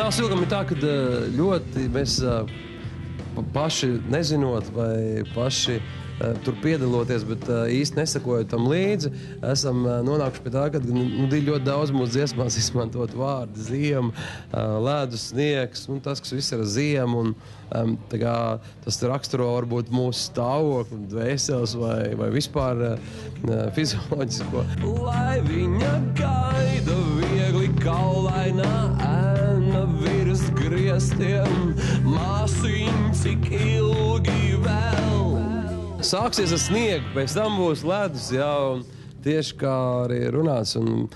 Māsu ilgam ir tā, ka ļoti mēs paši nezinot vai paši tur piedaloties, bet īsti nesakojot tam līdzi, esam nonākuši pie tā, ka ļoti daudz mūsu dziesmās izmantot vārdi ziema, ledus, sniegs, tas, kas viss ir ziema, un tas raksturo varbūt mūsu stāvokli, dvēseles vai vispār fizioloģisko. Lai viņa gaida viegli kaulainā ēna virs griestiem, māsiņ, cik ilgi vēl. Sāksies ar sniegu, pēc tam būs ledus, un tieši kā arī runāts, un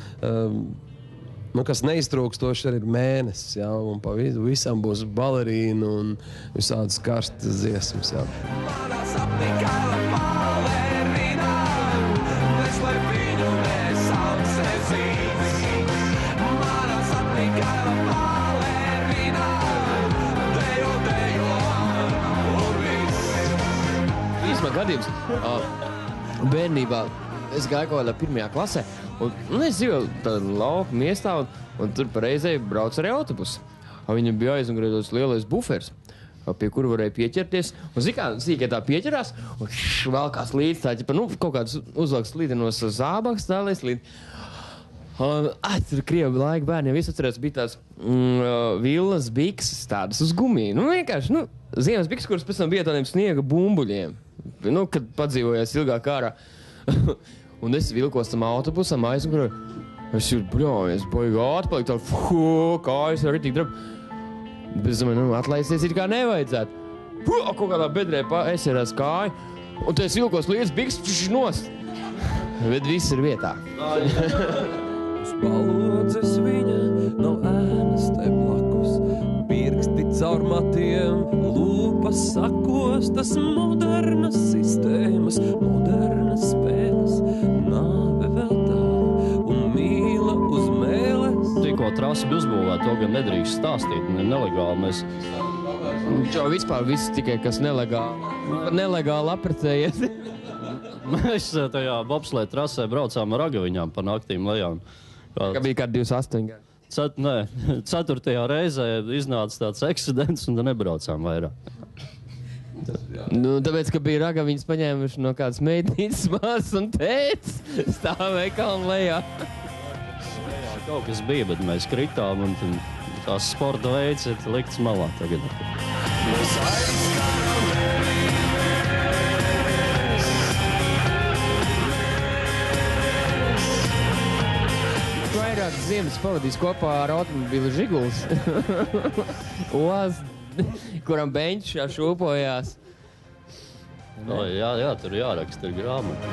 kas neiztrūkstoši arī ir mēnesis, un pa vidu visam būs balerīna un visādas karstas dziesmas, Manā sapnī kaila balerīna, nes lai viņu nesauc nezīs. Manā sapnī kaila balerīna, dejo, un viss. Īsmā gadījums, bērnībā es gāju kaut kādā 1. klasē, un es dzīvoju tādā lauku miestā, un tur pareizēji brauc arī autobusu. Viņam bija aizmugurē lielais bufers, pie kura varēja pieķerties. Un zīkai tā pieķerās, un valkās līdz tā, kaut kāds uzvalks slīdenos zābaks, tā lai slīd. Tur Krievu laika bērniem visu atcerēs, bija tās vilnas bikses tādas uz gumiju. Vienkārši, ziemas bikses, kuras pēc tam bija tādiem sniega bumbuļiem. Kad padzīvojās ilgāk ārā. Un es vilkos tam autobusam aizmugurē. Es jūtu, es baigi atpalikt tā, kājas arī tik drab. Bet es domāju, atlaisties ir kā nevajadzētu. Kaut kādā bedrē aizsērās kāju. Un tad es vilkos līdz bikses nost. Bet viss ir vietā. Uz palodzes viņa nav ēnas te blakus. Pirksti caur matiem, lūpas sakostas, modernas sistēmas, modernas spēles, nāve vēl tālu un mīla uz mēles. Tikko trasi bija uzbūvēta, to gan nedrīkst stāstīt, nelegāli mēs. Čau, vispār viss tikai, kas nelegāli aprecējies. Mēs tajā bobslēja trasē braucām ar ragaviņām pa naktīm lejām. Kā bija kādi 28 gadi? 4. reizē iznāca tāds akcidents, un tad nebraucām vairāk. Tāpēc, ka bija ragaviņas paņēmuši no kādas meitnītes māsas un tēts stāvēja kalnu lejā. Kaut kas bija, bet mēs kritām, un tās sporta veids ir likts malā tagad. Vairāk ziemas pavadīs kopā ar automobīlu Žiguls, kuram beņķis šūpojās. Jā, tur jāraksta ir grāmata.